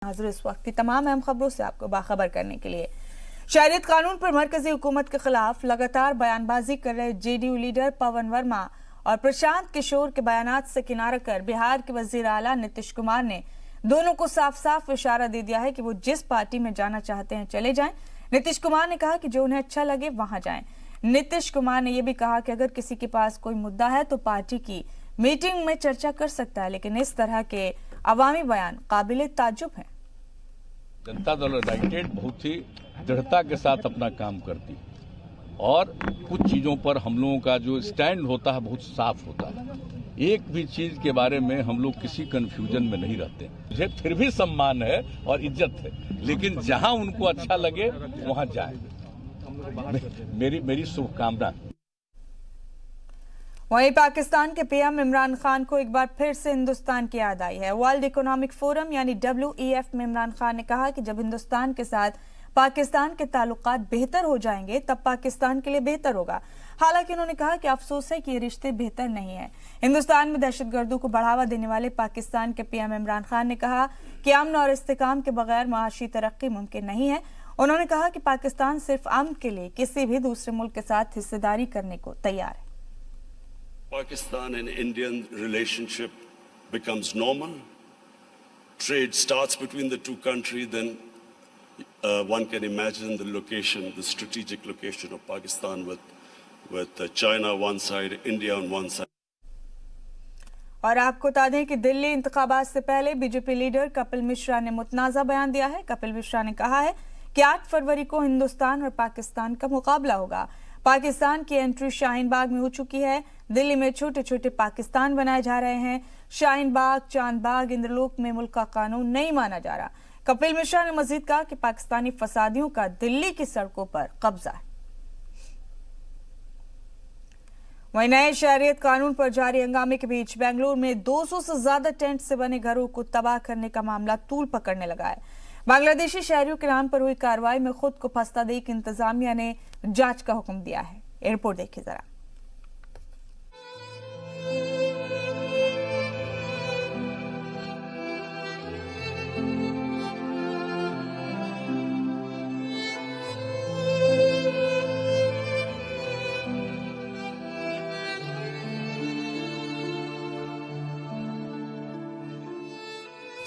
हाजिर इस वक्त की तमाम अहम खबरों से आपको बाखबर करने के लिए। शहरियत कानून पर मरकजी हुकूमत के खिलाफ लगातार बयानबाजी कर रहे जेडीयू लीडर पवन वर्मा और प्रशांत किशोर के बयानात से किनारा कर बिहार के वजीर आला नीतीश कुमार ने दोनों को साफ साफ इशारा दे दिया है कि वो जिस पार्टी में जाना चाहते हैं चले जाएं। नीतीश कुमार ने कहा कि जो उन्हें अच्छा लगे वहां जाएं। नीतीश कुमार ने यह भी कहा कि अगर किसी के पास कोई मुद्दा है तो पार्टी की मीटिंग में चर्चा कर सकता है, लेकिन इस तरह के अवामी बयान काबिले ताज्जुब हैं। जनता दल यूनाइटेड बहुत ही दृढ़ता के साथ अपना काम करती है और कुछ चीजों पर हम लोगों का जो स्टैंड होता है बहुत साफ होता है। एक भी चीज के बारे में हम लोग किसी कंफ्यूजन में नहीं रहते। मुझे फिर भी सम्मान है और इज्जत है, लेकिन जहां उनको अच्छा लगे वहां जाए। मेरी शुभकामना। वहीं पाकिस्तान के पीएम इमरान खान को एक बार फिर से हिंदुस्तान की याद आई है। वर्ल्ड इकोनॉमिक फोरम यानी WEF में इमरान खान ने कहा कि जब हिंदुस्तान के साथ पाकिस्तान के ताल्लुकात बेहतर हो जाएंगे तब पाकिस्तान के लिए बेहतर होगा। हालांकि उन्होंने कहा कि अफसोस है कि ये रिश्ते बेहतर नहीं है। हिंदुस्तान में दहशतगर्दों को बढ़ावा देने वाले पाकिस्तान के पीएम इमरान खान ने कहा कि अमन और इस्तेकाम के बगैर माशी तरक्की मुमकिन नहीं है। उन्होंने कहा कि पाकिस्तान सिर्फ अमन के लिए किसी भी दूसरे मुल्क के साथ हिस्सेदारी करने को तैयार है। Pakistan and Indian relationship becomes normal. Trade starts between the two countries, then one can imagine the location, the strategic location of Pakistan with China one side, India on one side. और आपको बता दें कि दिल्ली इंतखाबात से पहले BJP leader Kapil Mishra ने मुतनाज़ा बयान दिया है। कपिल मिश्रा ने कहा है कि 8 फरवरी को हिंदुस्तान और पाकिस्तान का मुकाबला होगा। पाकिस्तान की एंट्री शाहीन बाग में हो चुकी है। दिल्ली में छोटे छोटे पाकिस्तान बनाए जा रहे हैं। शाहीन बाग, चांद बाग, इंद्रलोक में मुल्क का कानून नहीं माना जा रहा। कपिल मिश्रा ने मजीद कहा कि पाकिस्तानी फसादियों का दिल्ली की सड़कों पर कब्जा है। वहीं नए शहरियत कानून पर जारी हंगामे के बीच बेंगलुरु में 200 से ज्यादा टेंट से बने घरों को तबाह करने का मामला तूल पकड़ने लगा है। बांग्लादेशी शहरियों के नाम पर हुई कार्रवाई में खुद को फंसता देख इंतजामिया ने जांच का हुक्म दिया है। एयरपोर्ट देखिए जरा।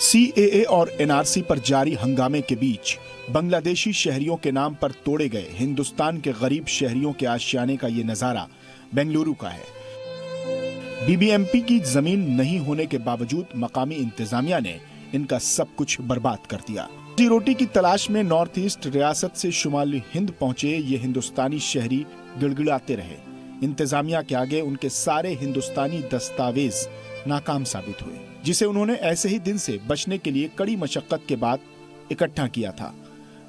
CAA और NRC पर जारी हंगामे के बीच बांग्लादेशी शहरियों के नाम पर तोड़े गए हिंदुस्तान के गरीब शहरियों के आशियाने का ये नजारा बेंगलुरु का है। BBMP की जमीन नहीं होने के बावजूद मकामी इंतजामिया ने इनका सब कुछ बर्बाद कर दिया। रोजी रोटी की तलाश में नॉर्थ ईस्ट रियासत से शुमाली हिंद पहुंचे ये हिंदुस्तानी शहरी गिड़गिड़ाते रहे। इंतजामिया के आगे उनके सारे हिंदुस्तानी दस्तावेज नाकाम साबित हुए, जिसे उन्होंने ऐसे ही दिन से बचने के लिए कड़ी मशक्कत के बाद इकट्ठा किया था।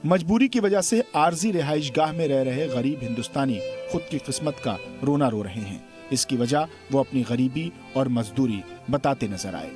मजबूरी की वजह से आरजी रिहाइशगाह में रह रहे गरीब हिंदुस्तानी खुद की किस्मत का रोना रो रहे हैं। इसकी वजह वो अपनी गरीबी और मजदूरी बताते नजर आए।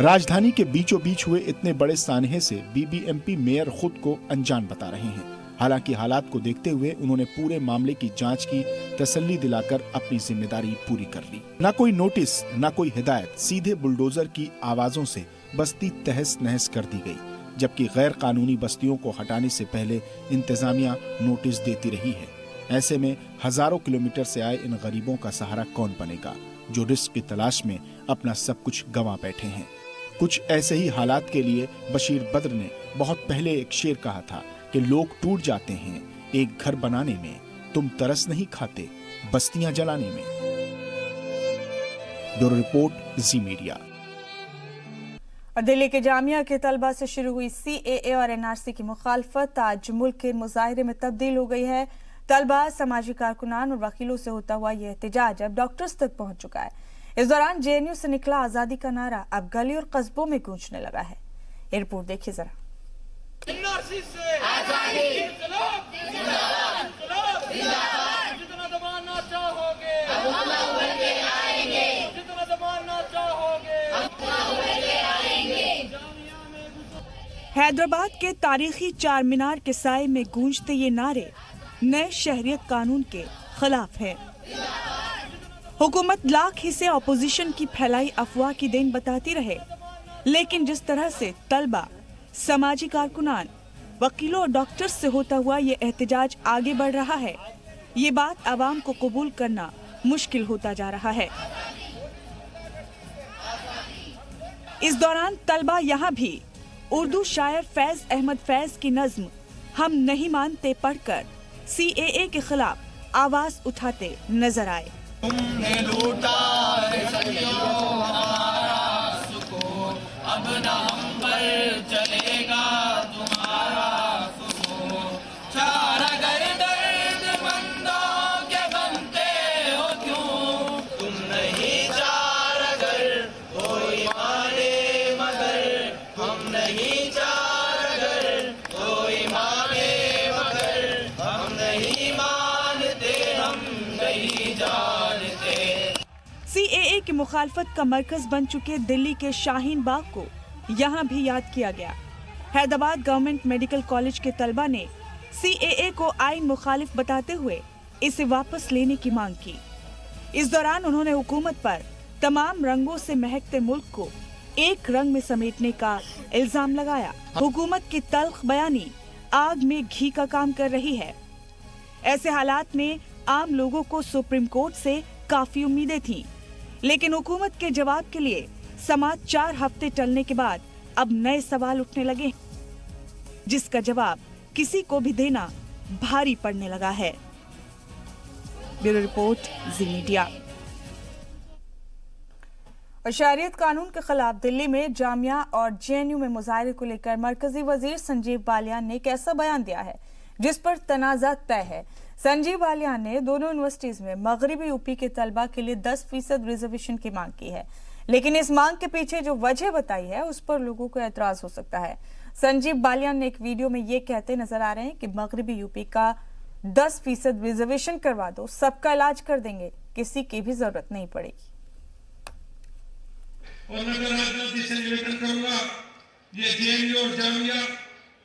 राजधानी के बीचों बीच हुए इतने बड़े सानहे से BBMP मेयर खुद को अनजान बता रहे हैं। हालांकि हालात को देखते हुए उन्होंने पूरे मामले की जांच की तसल्ली दिलाकर अपनी जिम्मेदारी पूरी कर ली। ना कोई नोटिस, ना कोई हिदायत, सीधे बुलडोजर की आवाजों से बस्ती तहस नहस कर दी गई, जबकि गैर कानूनी बस्तियों को हटाने से पहले इंतजामिया नोटिस देती रही है। ऐसे में हजारों किलोमीटर से आए इन गरीबों का सहारा कौन बनेगा, जो रिस्क की तलाश में अपना सब कुछ गंवा बैठे हैं। कुछ ऐसे ही हालात के लिए बशीर बद्र ने बहुत पहले एक शेर कहा था कि लोग टूट जाते हैं एक घर बनाने में, तुम तरस नहीं खाते बस्तियां जलाने में। ब्यूरो रिपोर्ट, जी मीडिया। और दिल्ली के जामिया के तलबा से शुरू हुई CAA और NRC की मुखालफत आज मुल्क के मुजाहिरे में तब्दील हो गई है। तलबा, समाजी कारकुनान और वकीलों से होता हुआ यह एहतजाज अब डॉक्टर्स तक पहुंच चुका है। इस दौरान JNU से निकला आजादी का नारा अब गली और कस्बों में गूंजने लगा है। एयरपोर्ट देखिए जरा। NRC से आजादी, इंकलाब, जिंदाबाद, जिंदाबाद, जितना दबाना चाहोगे, हम लेके आएंगे, जितना दबाना चाहोगे, हम लेके आएंगे। हैदराबाद के तारीखी चार मीनार के साए में गूंजते ये नारे नए शहरियत कानून के खिलाफ है। हुकूमत लाख ही से ऑपोजिशन की फैलाई अफवाह की देन बताती रहे, लेकिन जिस तरह से तलबा समाजी कारकुनान, वकीलों और डॉक्टर्स से होता हुआ ये एहतजाज आगे बढ़ रहा है। ये बात आवाम को कबूल करना मुश्किल होता जा रहा है। इस दौरान तलबा यहाँ भी उर्दू शायर फैज अहमद फैज की नज्म हम नहीं मानते पढ़कर CAA के खिलाफ आवाज उठाते नजर आए। तुमने लूटा है सदियों हमारा सुकून, अब न हम पर चलेगा तुम्हारा सुकून। चार अगर दर्दमंदों के बनते हो क्यों, तुम नहीं चार अगर कोई माने मगर, हम नहीं चार अगर कोई माने मगर, हम नहीं मानते, हम नहीं जानते। CAA की मुखालफत का मरकज बन चुके दिल्ली के शाहीन बाग को यहाँ भी याद किया गया। हैदराबाद गवर्नमेंट मेडिकल कॉलेज के तलबा ने CAA को आइन मुखालिफ बताते हुए इसे वापस लेने की मांग की। इस दौरान उन्होंने हुकूमत पर तमाम रंगों से महकते मुल्क को एक रंग में समेटने का इल्जाम लगाया। हुकूमत की तल्ख बयानी आग में घी का काम कर रही है। ऐसे हालात में आम लोगों को सुप्रीम कोर्ट से काफी उम्मीदें थीं, लेकिन हुकूमत के जवाब के लिए समाज 4 हफ्ते टलने के बाद अब नए सवाल उठने लगे, जिसका जवाब किसी को भी देना भारी पड़ने लगा है। ब्यूरो रिपोर्ट, जी मीडिया। और शहरियत कानून के खिलाफ दिल्ली में जामिया और JNU में मुजाहरे को लेकर मरकजी वजीर संजीव बालियान ने एक ऐसा बयान दिया है जिस पर तनाज़ा तय है। संजीव बालियान ने दोनों यूनिवर्सिटीज में मगरबी यूपी के तलबा के लिए 10% रिजर्वेशन की मांग की है, लेकिन इस मांग के पीछे जो वजह बताई है उस पर लोगों को एतराज हो सकता है। संजीव बालियान ने एक वीडियो में ये कहते नजर आ रहे हैं कि मगरबी यूपी का 10% रिजर्वेशन करवा दो, सबका इलाज कर देंगे, किसी की भी जरूरत नहीं पड़ेगी। और मैं राजनीति से निवेदन करूंगा, ये JNU और जामिया,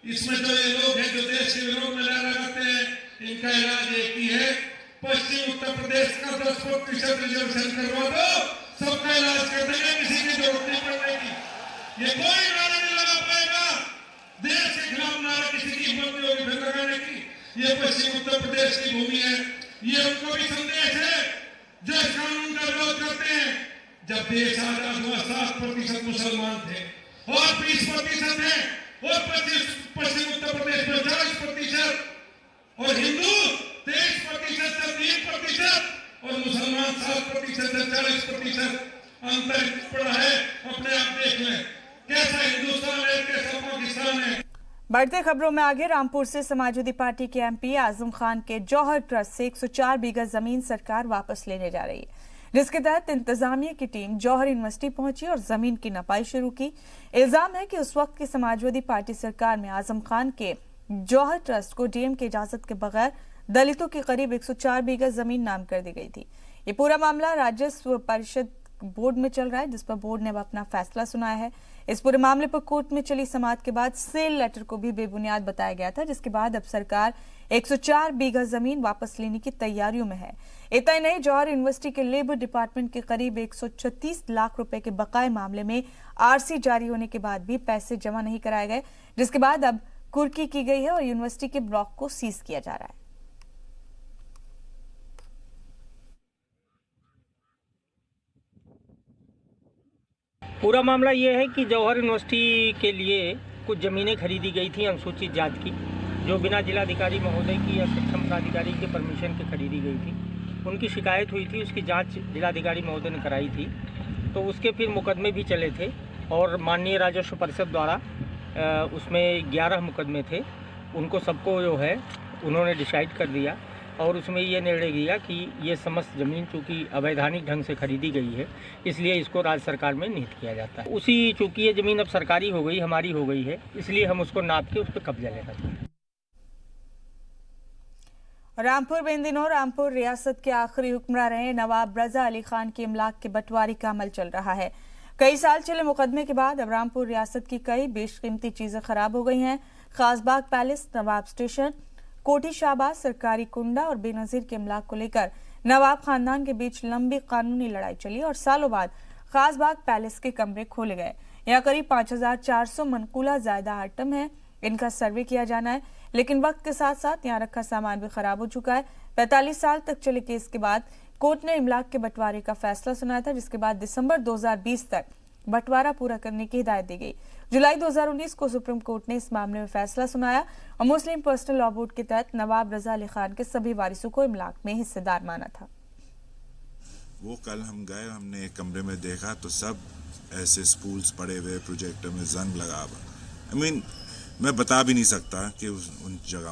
इसमें जो ये लोग हैं जो देश के विरोध में लहरा लगाते हैं, इनका इलाज एक ही है, पश्चिम उत्तर प्रदेश का 10% रिजर्वेशन करवा दो, सबका इलाज कर देंगे, किसी की जरूरत नहीं पड़ने की। ये कोई नारा नहीं लगा पाएगा, देश के खिलाफ नारा किसी की हिम्मत नहीं होगी फिर लगाने की। ये पश्चिम उत्तर प्रदेश की भूमि है, ये उनको भी संदेश है जो इस कानून का विरोध करते हैं। जब देश आजाद हुआ 7% मुसलमान थे और 20% है, और पश्चिम उत्तर प्रदेश में 40% और हिंदू 23% से 3% और मुसलमान 7% से 40% अंतर पड़ा है। अपने आप देख लें कैसा हिंदुस्तान है, कैसा पाकिस्तान है। बढ़ते खबरों में आगे रामपुर से समाजवादी पार्टी के MP आजम खान के जौहर ट्रस्ट से 104 बीघा जमीन सरकार वापस लेने जा रही है, जिसके तहत इंतजामिया की टीम जौहर यूनिवर्सिटी पहुंची और जमीन की नपाई शुरू की। इल्जाम है कि उस वक्त की समाजवादी पार्टी सरकार में आजम खान के जौहर ट्रस्ट को DM की इजाजत के बगैर दलितों की करीब 104 बीघा जमीन नाम कर दी गई थी। ये पूरा मामला राजस्व परिषद बोर्ड में चल रहा है, जिस पर बोर्ड ने अब अपना फैसला सुनाया है। इस पूरे मामले पर कोर्ट में चली समाअत के बाद सेल लेटर को भी बेबुनियाद बताया गया था, जिसके बाद अब सरकार 104 बीघा जमीन वापस लेने की तैयारियों में है। इतना ही नहीं, जौहर यूनिवर्सिटी के लेबर डिपार्टमेंट के करीब 136 लाख रुपए के बकाये मामले में RC जारी होने के बाद भी पैसे जमा नहीं कराए गए, जिसके बाद अब कुर्की की गई है और यूनिवर्सिटी के ब्लॉक को सीज किया जा रहा है। पूरा मामला ये है कि जौहर यूनिवर्सिटी के लिए कुछ ज़मीनें खरीदी गई थी अनुसूचित जाति की, जो बिना जिलाधिकारी महोदय की या सक्षम पदाधिकारी के परमिशन के खरीदी गई थी। उनकी शिकायत हुई थी, उसकी जांच जिलाधिकारी महोदय ने कराई थी, तो उसके फिर मुकदमे भी चले थे और माननीय राजस्व परिषद द्वारा उसमें 11 मुकदमे थे, उनको सबको जो है उन्होंने डिसाइड कर दिया और उसमें ये निर्णय किया कि ये समस्त ज़मीन चूँकि अवैधानिक ढंग से खरीदी गई है, इसलिए इसको राज्य सरकार में निहित किया जाता है। उसी चूँकि ये ज़मीन अब सरकारी हो गई, हमारी हो गई है, इसलिए हम उसको नाप के उस पर कब्जा लेना चाहते हैं। रामपुर में इन दिनों रामपुर रियासत के आखिरी हुक्मरान रहे नवाब रजा अली खान के इमलाक के बंटवारे का अमल चल रहा है। कई साल चले मुकदमे के बाद अब रामपुर रियासत की कई बेशकीमती चीजें खराब हो गई हैं। खासबाग पैलेस, नवाब स्टेशन, कोठी शाहबाज, सरकारी कुंडा और बेनजीर के इमलाक को लेकर नवाब खानदान के बीच लंबी कानूनी लड़ाई चली और सालों बाद खासबाग पैलेस के कमरे खोले गए। यहाँ करीब 5400 मनकूला ज़ायदा आइटम है। इनका सर्वे किया जाना है, लेकिन वक्त के साथ साथ यहाँ रखा सामान भी खराब हो चुका है। 45 साल तक चले केस के बाद कोर्ट ने इमलाक के बंटवारे का फैसला सुनाया था, जिसके बाद दिसंबर 2020 तक बंटवारा पूरा करने की हिदायत दी गई। जुलाई 2019 को सुप्रीम कोर्ट ने इस मामले में फैसला सुनाया और मुस्लिम पर्सनल लॉ बोर्ड के तहत नवाब रजा अली खान के सभी वारिसों को इमलाक में हिस्सेदार माना था। वो कल हम गए, हमने एक कमरे में देखा तो सब ऐसे स्पूल्स पड़े हुए, प्रोजेक्टर में जंग लगा हुआ। मैं बता भी नहीं सकता कि उन जगह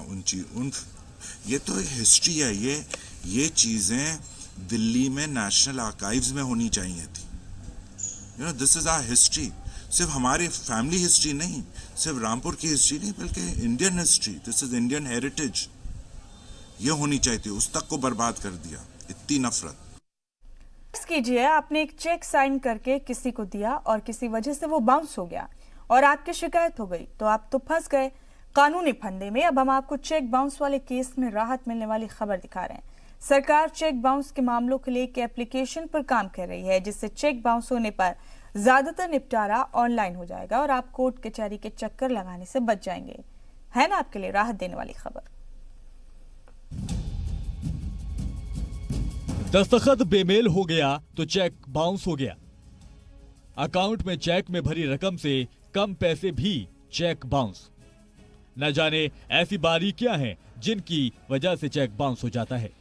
ये तो एक हिस्ट्री है। ये चीज़ें दिल्ली में नेशनल आर्काइव्स में होनी चाहिए थी। This is our history. सिर्फ हमारी फैमिली हिस्ट्री नहीं, सिर्फ रामपुर की हिस्ट्री नहीं, बल्कि Indian history. This is Indian heritage. ये होनी चाहिए थी, उस तक को बर्बाद कर दिया। इतनी नफरत। कीजिए, आपने एक चेक साइन करके किसी को दिया और किसी वजह से वो बाउंस हो गया और आपकी शिकायत हो गई, तो आप तो फंस गए कानूनी फंदे में। अब हम आपको चेक बाउंस वाले केस में राहत मिलने वाली खबर दिखा रहे हैं। सरकार चेक बाउंस के मामलों के लिए एक एप्लीकेशन पर काम कर रही है, जिससे चेक बाउंस होने पर ज्यादातर निपटारा ऑनलाइन हो जाएगा और आप कोर्ट कचहरी के चक्कर लगाने से बच जाएंगे। है ना आपके लिए राहत देने वाली खबर। दस्तखत बेमेल हो गया तो चेक बाउंस हो गया। अकाउंट में चेक में भरी रकम से कम पैसे भी चेक बाउंस। न जाने ऐसी बारीकियां हैं जिनकी वजह से चेक बाउंस हो जाता है।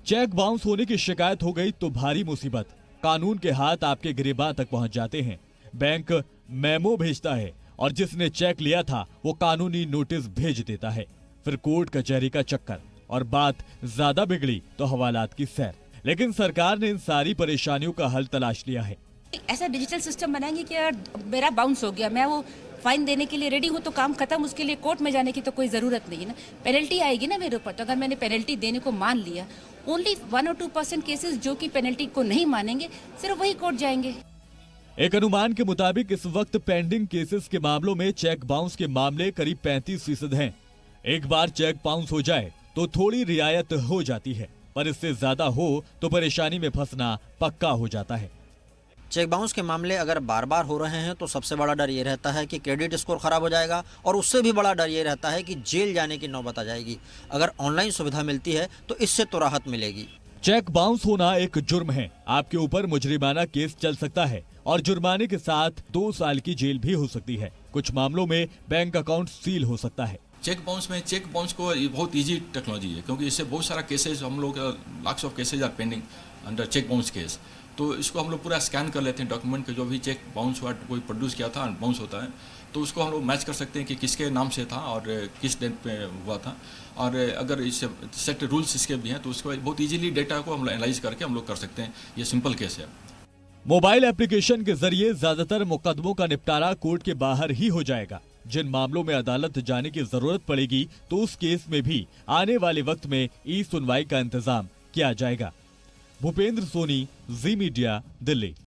चेक बाउंस होने की शिकायत हो गई तो भारी मुसीबत। कानून के हाथ आपके गिरेबान तक पहुंच जाते हैं। बैंक मेमो भेजता है और जिसने चेक लिया था वो कानूनी नोटिस भेज देता है। फिर कोर्ट कचहरी का चक्कर और बात ज्यादा बिगड़ी तो हवालात की सैर। लेकिन सरकार ने इन सारी परेशानियों का हल तलाश लिया है। ऐसा डिजिटल सिस्टम बनाएंगे कि यार मेरा बाउंस हो गया, मैं वो फाइन देने के लिए रेडी हूँ तो काम खत्म, उसके लिए कोर्ट में जाने की तो कोई ज़रूरत नहीं है ना। पेनल्टी आएगी ना मेरे ऊपर, तो अगर मैंने पेनल्टी देने को मान लिया, ओनली 1 और 2% केसेस जो कि पेनल्टी को नहीं मानेंगे सिर्फ वही कोर्ट जाएंगे। एक अनुमान के मुताबिक इस वक्त पेंडिंग केसेस के मामलों में चेक बाउंस के मामले करीब 35% हैं। एक बार चेक बाउंस हो जाए तो थोड़ी रियायत हो जाती है, पर इससे ज्यादा हो तो परेशानी में फंसना पक्का हो जाता है। चेक बाउंस के मामले अगर बार बार हो रहे हैं तो सबसे बड़ा डर ये रहता है कि क्रेडिट स्कोर खराब हो जाएगा और उससे भी बड़ा डर ये रहता है कि जेल जाने की नौबत आ जाएगी। अगर ऑनलाइन सुविधा मिलती है तो इससे तो राहत मिलेगी। चेक बाउंस होना एक जुर्म है। आपके ऊपर मुजरिमाना केस चल सकता है और जुर्माने के साथ 2 साल की जेल भी हो सकती है। कुछ मामलों में बैंक अकाउंट सील हो सकता है। चेक बाउंस को बहुत इजी टेक्नोलॉजी है, क्योंकि इससे बहुत सारा केसेस हम लोग lakhs of cases are pending under cheque bounce case. तो इसको हम लोग पूरा स्कैन कर लेते हैं डॉक्यूमेंट के, जो भी चेक बाउंस हुआ, कोई प्रोड्यूस किया था बाउंस होता है, तो उसको हम लोग मैच कर सकते हैं कि किसके नाम से था और किस डेट पे हुआ था। और अगर इससे सेट रूल्स इसके भी हैं तो उसको बहुत इजीली डेटा को हम लोग एनालाइज करके हम लोग कर सकते हैं। ये सिंपल केस है। मोबाइल एप्लीकेशन के जरिए ज्यादातर मुकदमों का निपटारा कोर्ट के बाहर ही हो जाएगा। जिन मामलों में अदालत जाने की जरूरत पड़ेगी तो उस केस में भी आने वाले वक्त में ई सुनवाई का इंतजाम किया जाएगा। भूपेंद्र सोनी, जी मीडिया, दिल्ली।